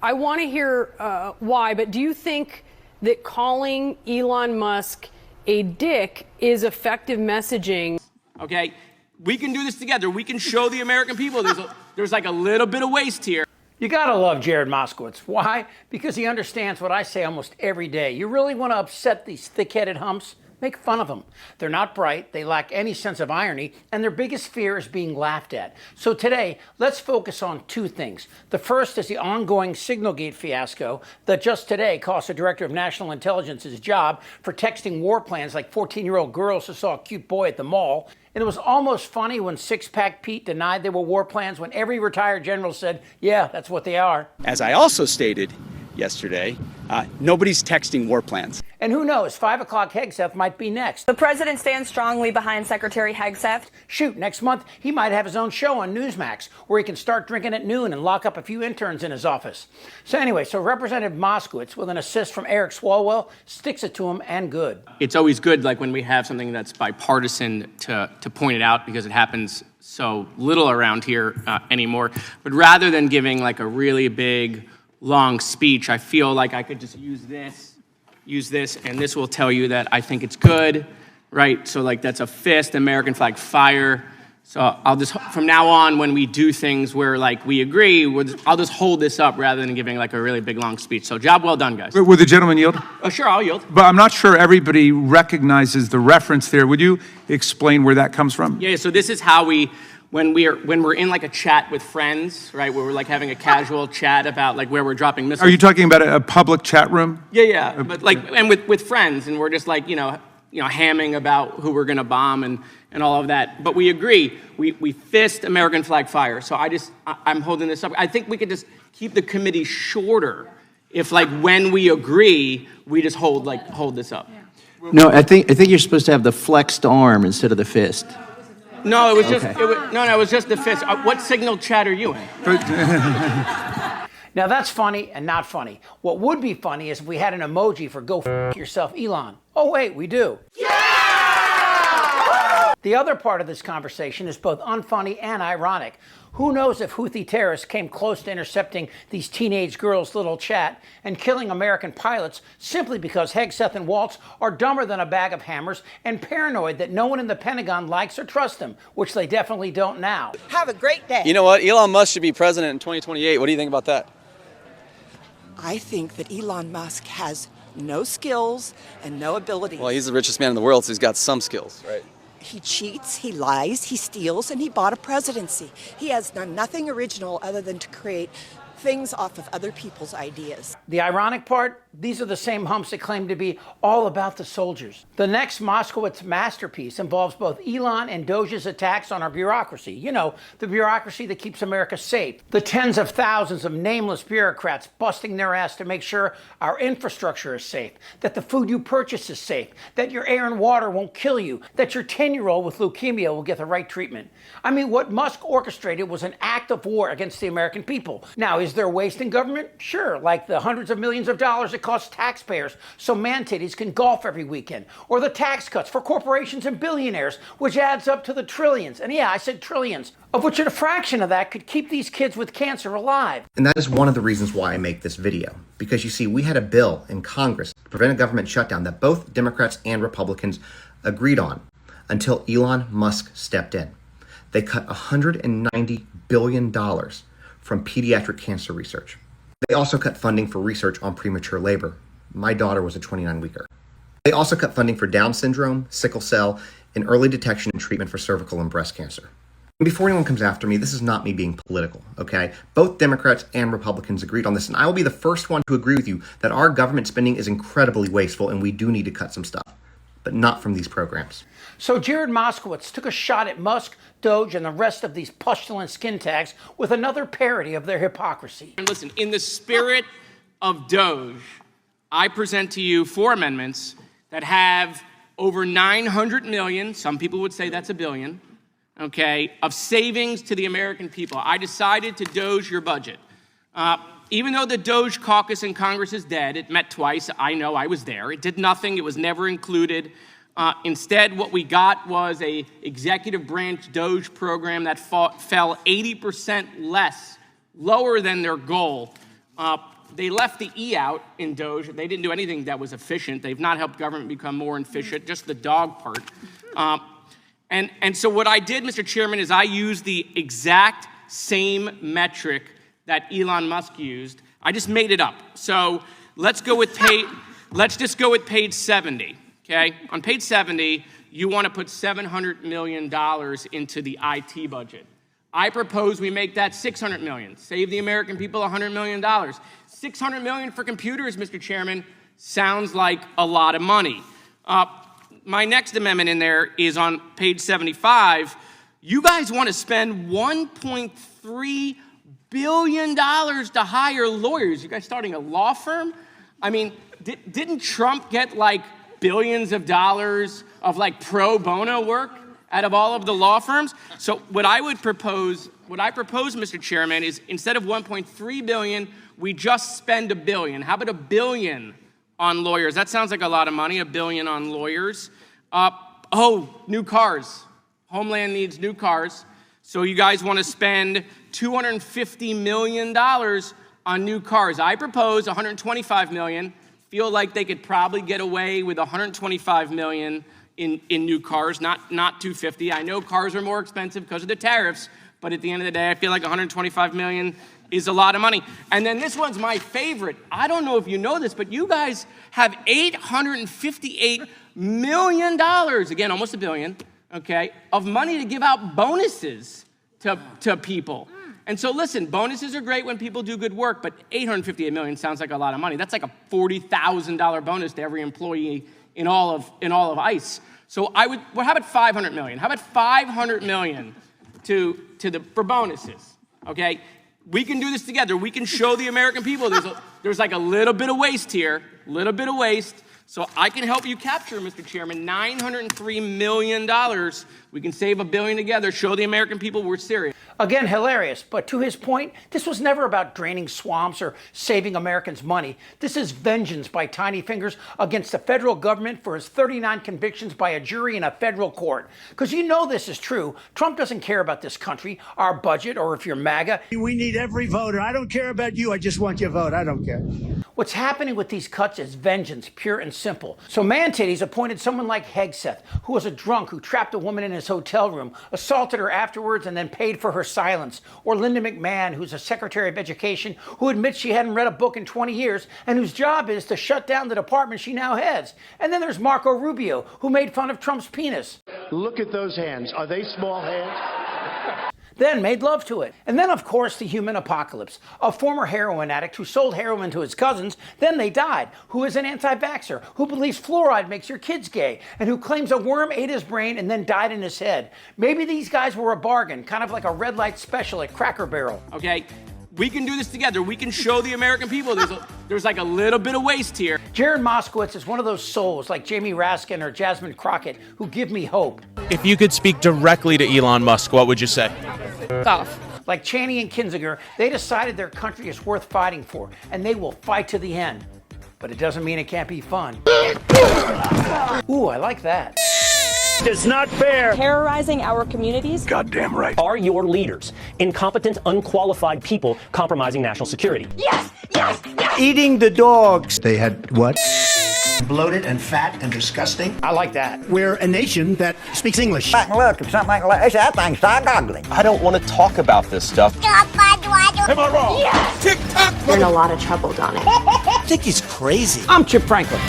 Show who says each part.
Speaker 1: I want to hear why, but do you think that calling Elon Musk a dick is effective messaging?
Speaker 2: Okay, we can do this together. We can show the American people there's like a little bit of waste here.
Speaker 3: You gotta love Jared Moskowitz. Why? Because he understands what I say almost every day. You really want to upset these thick-headed humps? Make fun of them. They're not bright, they lack any sense of irony, and their biggest fear is being laughed at. So today, let's focus on two things. The first is the ongoing Signalgate fiasco that just today cost the Director of National Intelligence his job for texting war plans like 14-year-old girls who saw a cute boy at the mall. And it was almost funny when Six-Pack Pete denied they were war plans when every retired general said, yeah, that's what they are.
Speaker 4: As I also stated yesterday, nobody's texting war plans.
Speaker 3: And who knows, 5 o'clock Hegseth might be next.
Speaker 5: The president stands strongly behind Secretary Hegseth.
Speaker 3: Shoot, next month he might have his own show on Newsmax where he can start drinking at noon and lock up a few interns in his office. So anyway, Representative Moskowitz, with an assist from Eric Swalwell, sticks it to him and good.
Speaker 2: It's always good, like when we have something that's bipartisan, to point it out because it happens so little around here anymore. But rather than giving like a really big, long speech, I feel like I could just use this, and this will tell you that I think it's good, right? So like that's a fist, American flag, fire. So I'll just, from now on, when we do things where like we agree, I'll just hold this up rather than giving like a really big, long speech. So job well done, guys.
Speaker 6: Would the gentleman yield?
Speaker 2: Sure, I'll yield.
Speaker 6: But I'm not sure everybody recognizes the reference there. Would you explain where that comes from?
Speaker 2: Yeah, so this is how when we're in like a chat with friends, right, where we're like having a casual chat about like where we're dropping missiles.
Speaker 6: Are you talking about a public chat room?
Speaker 2: Yeah, but like, and with friends, and we're just like, you know, hamming about who we're gonna bomb and all of that. But we agree, we fist American flag fire. So I'm holding this up. I think we could just keep the committee shorter if like when we agree, we just hold this up.
Speaker 7: No, I think you're supposed to have the flexed arm instead of the fist.
Speaker 2: No, it was just, it was just the fist. What signal chat are you in?
Speaker 3: Now that's funny and not funny. What would be funny is if we had an emoji for go f yourself, Elon. Oh wait, we do. Yeah! The other part of this conversation is both unfunny and ironic. Who knows if Houthi terrorists came close to intercepting these teenage girls' little chat and killing American pilots simply because Hegseth and Waltz are dumber than a bag of hammers and paranoid that no one in the Pentagon likes or trusts them, which they definitely don't now.
Speaker 8: Have a great day.
Speaker 9: You know what? Elon Musk should be president in 2028. What do you think about that?
Speaker 8: I think that Elon Musk has no skills and no ability.
Speaker 9: Well, he's the richest man in the world, so he's got some skills, right?
Speaker 8: He cheats, he lies, he steals, and he bought a presidency. He has done nothing original other than to create things off of other people's ideas.
Speaker 3: The ironic part, these are the same humps that claim to be all about the soldiers. The next Moskowitz masterpiece involves both Elon and Doge's attacks on our bureaucracy. You know, the bureaucracy that keeps America safe. The tens of thousands of nameless bureaucrats busting their ass to make sure our infrastructure is safe, that the food you purchase is safe, that your air and water won't kill you, that your 10-year-old with leukemia will get the right treatment. I mean, what Musk orchestrated was an act of war against the American people. Now, is there waste in government? Sure, like the hundreds of millions of dollars it costs taxpayers so man-titties can golf every weekend, or the tax cuts for corporations and billionaires, which adds up to the trillions, and yeah, I said trillions, of which a fraction of that could keep these kids with cancer alive.
Speaker 10: And that is one of the reasons why I make this video. Because you see, we had a bill in Congress to prevent a government shutdown that both Democrats and Republicans agreed on until Elon Musk stepped in. They cut $190 billion from pediatric cancer research. They also cut funding for research on premature labor. My daughter was a 29-weeker. They also cut funding for Down syndrome, sickle cell, and early detection and treatment for cervical and breast cancer. And before anyone comes after me, this is not me being political, okay? Both Democrats and Republicans agreed on this, and I will be the first one to agree with you that our government spending is incredibly wasteful and we do need to cut some stuff, but not from these programs.
Speaker 3: So Jared Moskowitz took a shot at Musk, Doge, and the rest of these pustulant skin tags with another parody of their hypocrisy.
Speaker 2: And listen, in the spirit of Doge, I present to you 4 amendments that have over 900 million, some people would say that's $1 billion, okay, of savings to the American people. I decided to Doge your budget. Even though the Doge caucus in Congress is dead, it met twice, I know, I was there. It did nothing, it was never included. Instead, what we got was a executive branch Doge program that fell 80% lower than their goal They left the E out in Doge. They didn't do anything that was efficient. They've not helped government become more efficient, just the dog part. And so what I did, Mr. Chairman, is I used the exact same metric that Elon Musk used. I just made it up. So let's just go with page 70, okay? On page 70, you want to put $700 million into the IT budget. I propose we make that $600 million. Save the American people $100 million. $600 million for computers, Mr. Chairman, sounds like a lot of money. My next amendment in there is on page 75. You guys want to spend $1.3 billion to hire lawyers. You guys starting a law firm? I mean, didn't Trump get like billions of dollars of like pro bono work out of all of the law firms? So what I propose, Mr. Chairman, is instead of $1.3 billion, we just spend $1 billion. How about $1 billion on lawyers? That sounds like a lot of money, $1 billion on lawyers. New cars. Homeland needs new cars. So you guys want to spend $250 million on new cars. I propose $125 million. Feel like they could probably get away with $125 million in new cars, not $250. I know cars are more expensive because of the tariffs, but at the end of the day, I feel like $125 million is a lot of money. And then this one's my favorite. I don't know if you know this, but you guys have $858 million, again, almost $1 billion, okay, of money to give out bonuses to people. And so listen, bonuses are great when people do good work, but $858 million sounds like a lot of money. That's like a $40,000 bonus to every employee in all of ICE. So how about $500 million? How about $500 million for bonuses, okay? We can do this together. We can show the American people there's like a little bit of waste here, So I can help you capture, Mr. Chairman, $903 million. We can save $1 billion together, show the American people we're serious.
Speaker 3: Again, hilarious, but to his point, this was never about draining swamps or saving Americans money. This is vengeance by Tiny Fingers against the federal government for his 39 convictions by a jury in a federal court. Because you know this is true. Trump doesn't care about this country, our budget, or if you're MAGA.
Speaker 11: We need every voter. I don't care about you. I just want your vote. I don't care.
Speaker 3: What's happening with these cuts is vengeance, pure and simple. So Man-Titties appointed someone like Hegseth, who was a drunk who trapped a woman in his hotel room, assaulted her afterwards, and then paid for her silence. Or Linda McMahon, who's a Secretary of Education, who admits she hadn't read a book in 20 years and whose job is to shut down the department she now heads. And then there's Marco Rubio, who made fun of Trump's penis.
Speaker 11: Look at those hands. Are they small hands?
Speaker 3: Then made love to it. And then, of course, the human apocalypse. A former heroin addict who sold heroin to his cousins, then they died, who is an anti-vaxxer, who believes fluoride makes your kids gay, and who claims a worm ate his brain and then died in his head. Maybe these guys were a bargain, kind of like a red light special at Cracker Barrel.
Speaker 2: Okay, we can do this together. We can show the American people there's like a little bit of waste here.
Speaker 3: Jared Moskowitz is one of those souls like Jamie Raskin or Jasmine Crockett who give me hope.
Speaker 12: If you could speak directly to Elon Musk, what would you say?
Speaker 1: Golf.
Speaker 3: Like Chaney and Kinzinger, they decided their country is worth fighting for, and they will fight to the end. But it doesn't mean it can't be fun. Ooh, I like that.
Speaker 11: It's not fair.
Speaker 5: Terrorizing our communities.
Speaker 11: Goddamn right.
Speaker 13: Are your leaders incompetent, unqualified people compromising national security?
Speaker 5: Yes, yes, yes.
Speaker 11: Eating the dogs.
Speaker 14: They had what?
Speaker 11: Bloated and fat and disgusting.
Speaker 3: I like that.
Speaker 11: We're a nation that speaks English.
Speaker 14: Look, if something like this, that thing's so ugly.
Speaker 9: I don't want to talk about this stuff.
Speaker 11: Am I wrong?
Speaker 5: Yes.
Speaker 11: Tick-tock.
Speaker 5: We're in a lot of trouble, Donnie.
Speaker 11: I think he's crazy.
Speaker 3: I'm Chip Franklin.